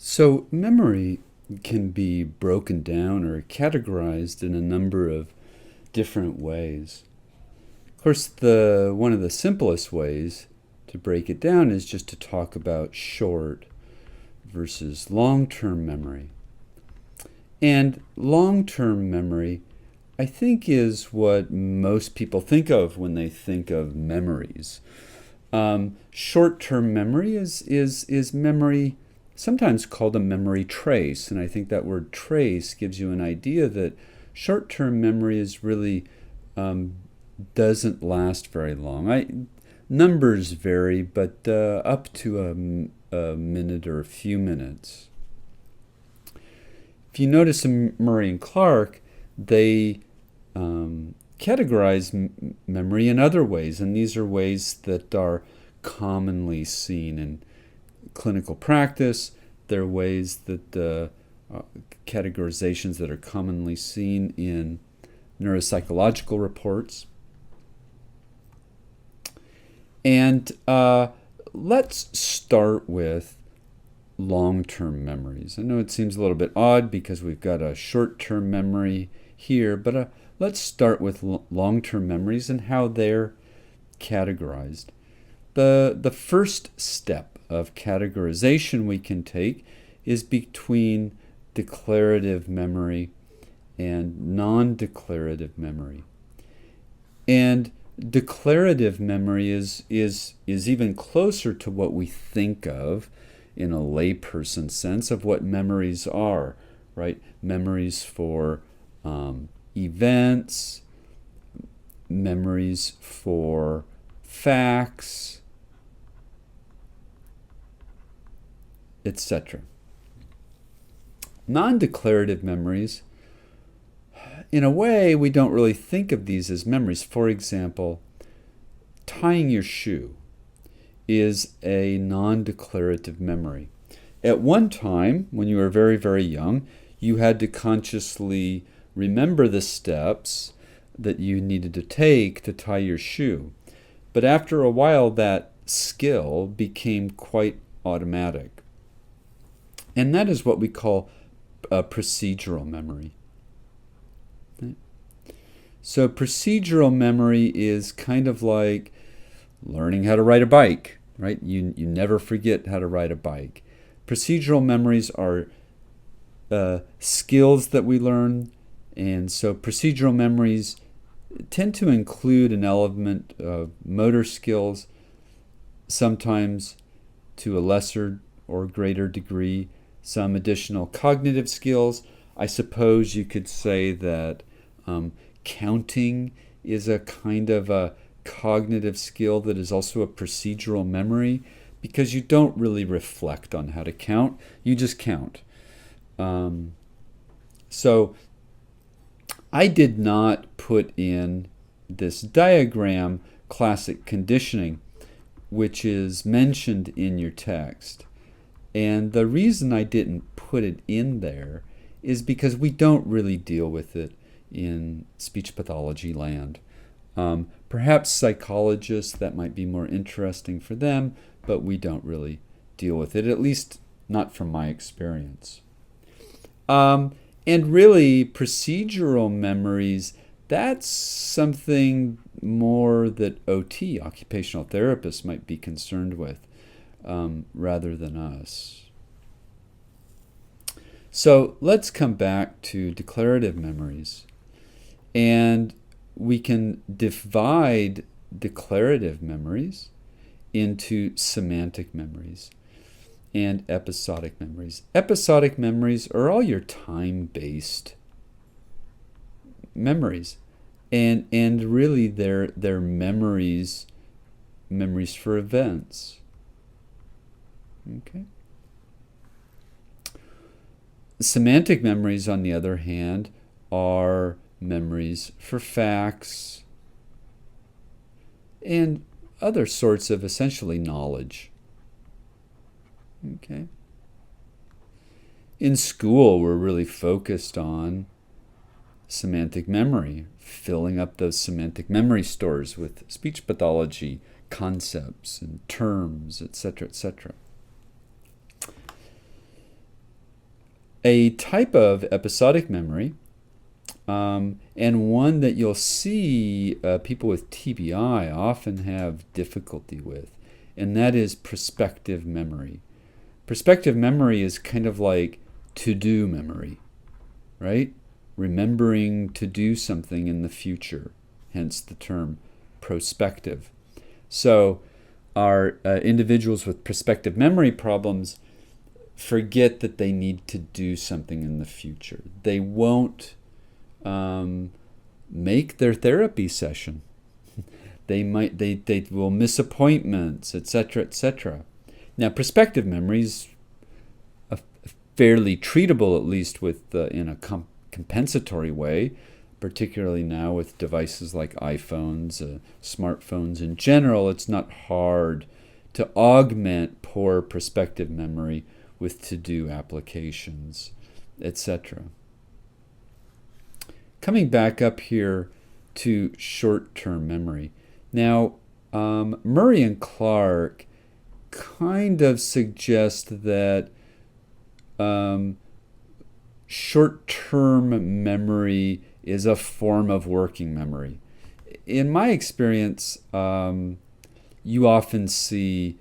So, memory can be broken down or categorized in a number of different ways. Of course, the one of the simplest ways to break it down is just to talk about short versus long-term memory. And long-term memory, I think, is what most people think of when they think of memories. Short-term memory is memory, sometimes called a memory trace, and I think that word trace gives you an idea that short-term memory is really doesn't last very long. Numbers vary, but up to a minute or a few minutes. If you notice in Murray and Clark, they categorize memory in other ways, and these are ways that are commonly seen in clinical practice. They're ways that categorizations that are commonly seen in neuropsychological reports. And let's start with long-term memories. I know it seems a little bit odd because we've got a short-term memory here, but let's start with long-term memories and how they're categorized. The first step of categorization we can take is between declarative memory and non-declarative memory. And declarative memory is even closer to what we think of in a layperson sense of what memories are, right? Memories for events, memories for facts, etc. Non-declarative memories, in a way, we don't really think of these as memories. For example, tying your shoe is a non-declarative memory. At one time, when you were very, very young, you had to consciously remember the steps that you needed to take to tie your shoe. But after a while, that skill became quite automatic. And that is what we call a procedural memory. So procedural memory is kind of like learning how to ride a bike, right? You never forget how to ride a bike. Procedural memories are skills that we learn, and so procedural memories tend to include an element of motor skills, sometimes to a lesser or greater degree, some additional cognitive skills. I suppose you could say that counting is a kind of a cognitive skill that is also a procedural memory, because you don't really reflect on how to count, you just count. So I did not put in this diagram classic conditioning, which is mentioned in your text. And the reason I didn't put it in there is because we don't really deal with it in speech pathology land. Perhaps psychologists, that might be more interesting for them, but we don't really deal with it, at least not from my experience. And really, procedural memories, that's something more that OT, occupational therapists, might be concerned with rather than us. So let's come back to declarative memories. And we can divide declarative memories into semantic memories and episodic memories. Episodic memories are all your time-based memories. And really they're memories for events. Okay. Semantic memories, on the other hand, are memories for facts and other sorts of essentially knowledge. Okay. In school, we're really focused on semantic memory, filling up those semantic memory stores with speech pathology concepts and terms, etc., etc. a type of episodic memory, and one that you'll see people with TBI often have difficulty with, and that is prospective memory. Prospective memory is kind of like to-do memory, right? Remembering to do something in the future, hence the term prospective. So our individuals with prospective memory problems forget that they need to do something in the future. They won't make their therapy session. They will miss appointments, etc., etc. Now, prospective memory is fairly treatable, at least with in a compensatory way, particularly now with devices like iPhones, smartphones in general. It's not hard to augment poor prospective memory with to-do applications, etc. Coming back up here to short-term memory. Now, Murray and Clark kind of suggest that short-term memory is a form of working memory. In my experience, you often see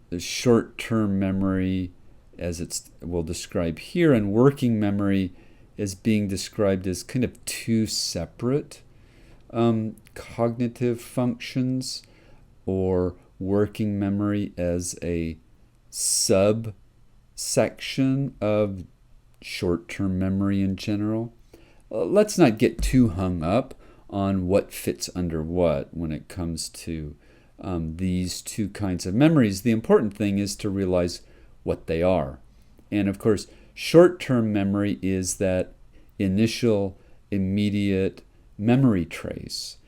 the short-term memory, as we'll describe here, and working memory as being described as kind of two separate cognitive functions, or working memory as a subsection of short-term memory in general. Let's not get too hung up on what fits under what when it comes to these two kinds of memories. The important thing is to realize what they are. And of course, short-term memory is that initial, immediate memory trace.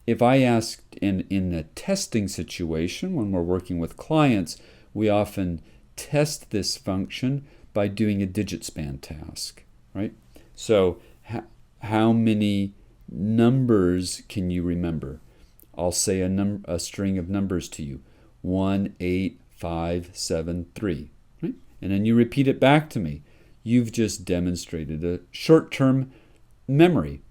If I asked in a testing situation, when we're working with clients, we often test this function by doing a digit span task, right? So how many numbers can you remember? I'll say a string of numbers to you, 1, 8, 5, 7, 3, right? And then you repeat it back to me. You've just demonstrated a short-term memory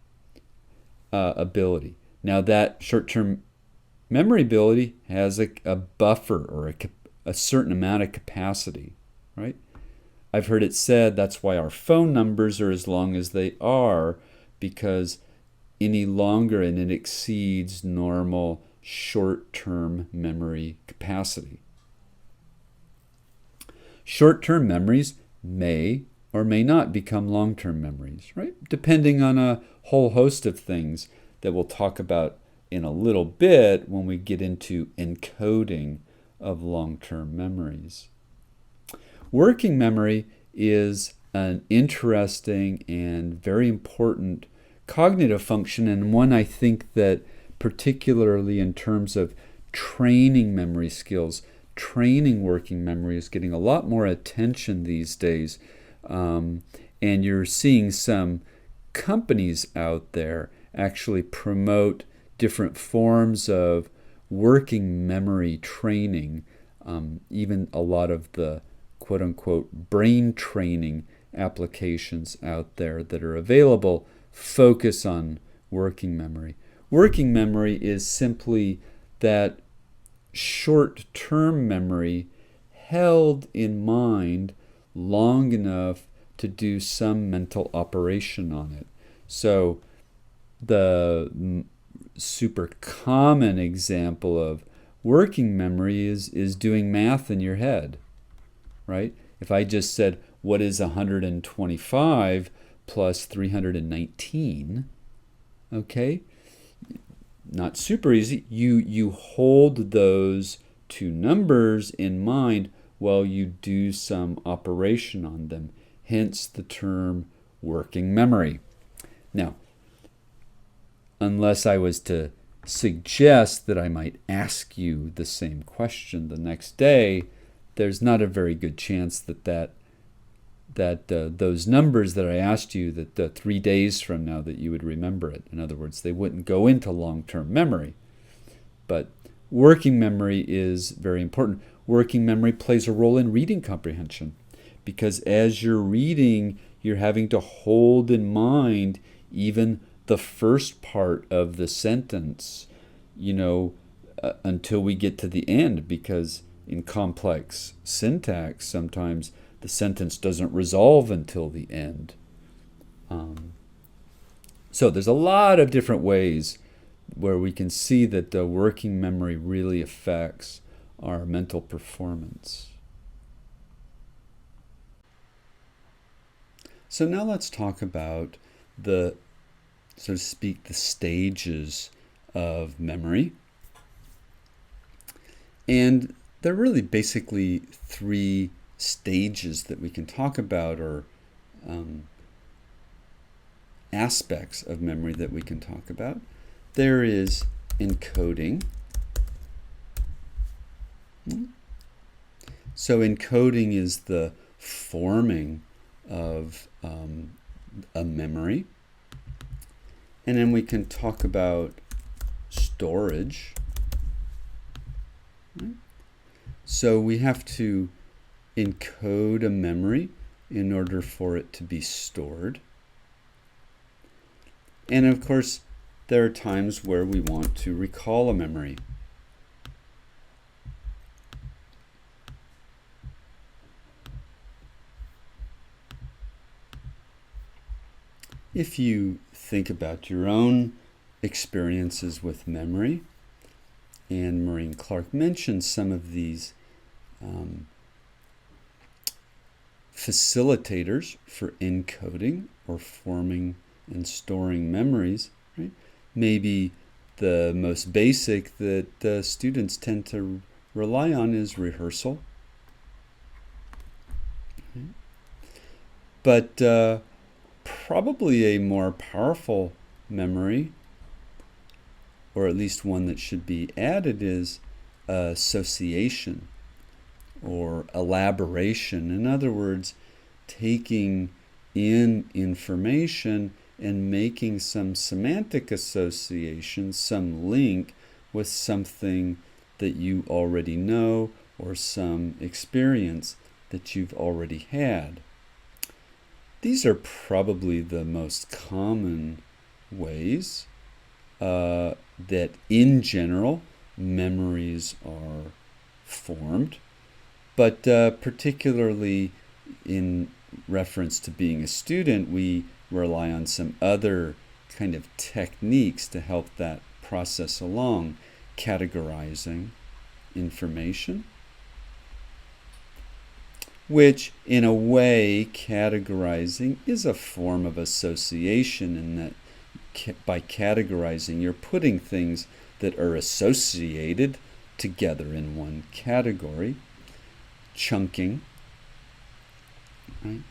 ability. Now that short-term memory ability has a buffer or a certain amount of capacity, right? I've heard it said that's why our phone numbers are as long as they are, because any longer and it exceeds normal short-term memory capacity. Short-term memories may or may not become long-term memories, right? Depending on a whole host of things that we'll talk about in a little bit when we get into encoding of long-term memories. Working memory is an interesting and very important cognitive function, and one I think that particularly in terms of training memory skills, training working memory is getting a lot more attention these days. And you're seeing some companies out there actually promote different forms of working memory training. Even a lot of the quote-unquote brain training applications out there that are available focus on working memory. Working memory is simply that short-term memory held in mind long enough to do some mental operation on it. So the super common example of working memory is doing math in your head, right? If I just said, what is 125 plus 319? Okay, not super easy. You hold those two numbers in mind while you do some operation on them, hence the term working memory. Now, unless I was to suggest that I might ask you the same question the next day, there's not a very good chance that those numbers that I asked you, that 3 days from now that you would remember it. In other words, they wouldn't go into long-term memory. But working memory is very important. Working memory plays a role in reading comprehension because as you're reading, you're having to hold in mind even the first part of the sentence, until we get to the end, because in complex syntax, sometimes the sentence doesn't resolve until the end. So there's a lot of different ways where we can see that the working memory really affects our mental performance. So now let's talk about the, so to speak, the stages of memory. And there are really basically three stages that we can talk about, or aspects of memory that we can talk about. There is encoding. So encoding is the forming of a memory. And then we can talk about storage. So we have to encode a memory in order for it to be stored. And of course, there are times where we want to recall a memory. If you think about your own experiences with memory, and Maureen Clark mentioned some of these facilitators for encoding or forming and storing memories, right? Maybe the most basic that students tend to rely on is rehearsal. Okay. But probably a more powerful memory, or at least one that should be added, is association or elaboration. In other words, taking in information and making some semantic association, some link with something that you already know or some experience that you've already had. These are probably the most common ways that in general memories are formed, but particularly in reference to being a student, we rely on some other kind of techniques to help that process along. Categorizing information, which in a way, categorizing is a form of association, in that by categorizing, you're putting things that are associated together in one category. Chunking, right?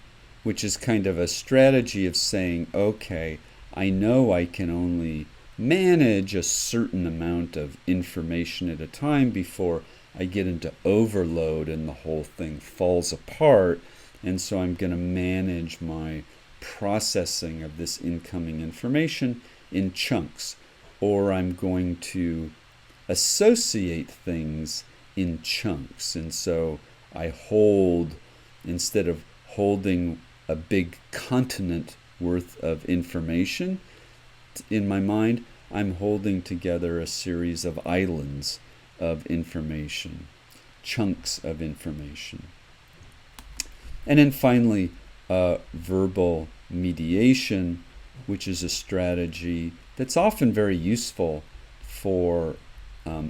Which is kind of a strategy of saying, okay, I know I can only manage a certain amount of information at a time before I get into overload and the whole thing falls apart. And so I'm going to manage my processing of this incoming information in chunks, or I'm going to associate things in chunks. And so I hold, instead of holding a big continent worth of information in my mind, I'm holding together a series of islands of information, chunks of information. And then finally, verbal mediation, which is a strategy that's often very useful for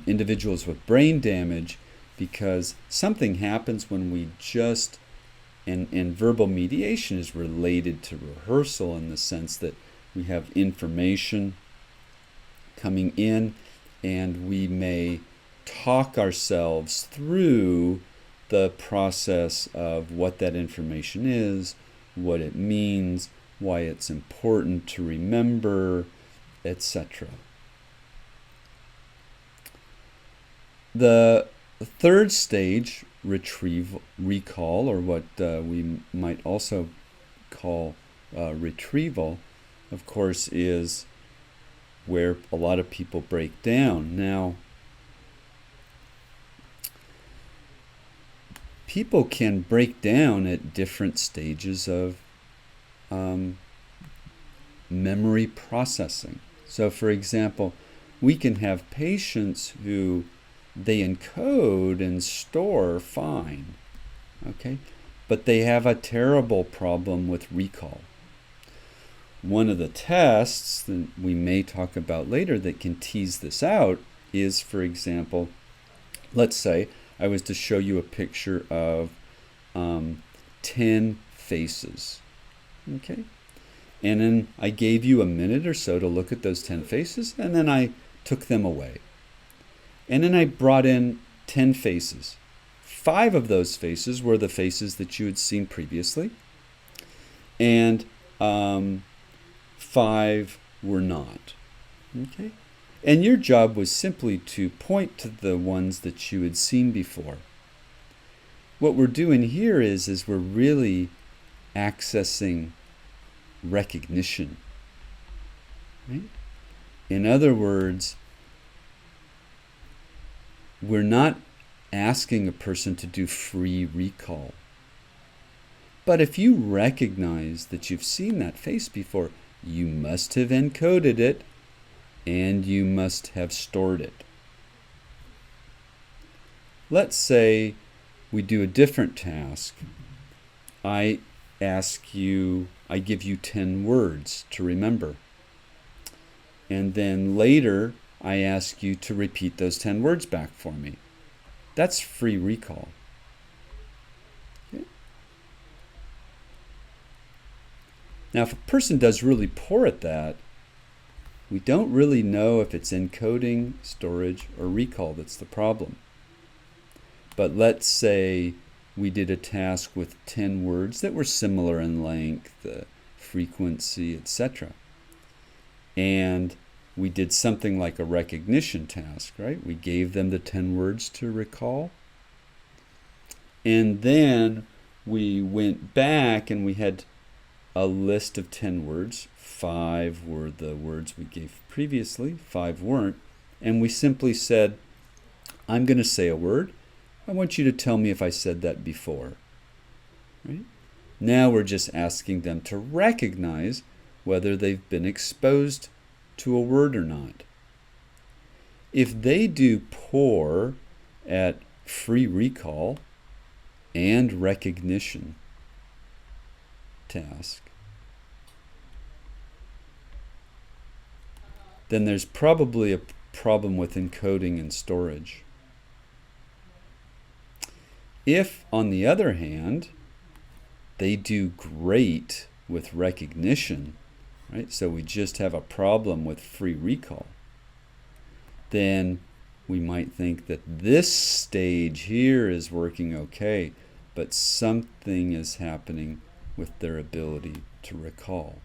individuals with brain damage, because something happens when we just, and verbal mediation is related to rehearsal in the sense that we have information coming in and we may talk ourselves through the process of what that information is, what it means, why it's important to remember, etc. The third stage, recall, or what we might also call retrieval, of course, is where a lot of people break down. Now, people can break down at different stages of memory processing. So, for example, we can have patients who they encode and store fine, okay, but they have a terrible problem with recall. One of the tests that we may talk about later that can tease this out is, for example, let's say I was to show you a picture of 10 faces, okay? And then I gave you a minute or so to look at those 10 faces, and then I took them away. And then I brought in 10 faces. 5 of those faces were the faces that you had seen previously, and 5 were not. Okay? And your job was simply to point to the ones that you had seen before. What we're doing here is we're really accessing recognition. Right? In other words, we're not asking a person to do free recall. But if you recognize that you've seen that face before, you must have encoded it and you must have stored it. Let's say we do a different task. I give you 10 words to remember. And then later, I ask you to repeat those 10 words back for me. That's free recall. Okay. Now, if a person does really poor at that, we don't really know if it's encoding, storage, or recall that's the problem. But let's say we did a task with 10 words that were similar in length, frequency, etc. And we did something like a recognition task, right? We gave them the 10 words to recall. And then we went back and we had a list of 10 words. 5 were the words we gave previously, 5 weren't. And we simply said, I'm going to say a word. I want you to tell me if I said that before. Right? Now we're just asking them to recognize whether they've been exposed to a word or not. If they do poor at free recall and recognition task, then there's probably a problem with encoding and storage. If, on the other hand, they do great with recognition, right? So we just have a problem with free recall, then we might think that this stage here is working okay, but something is happening with their ability to recall.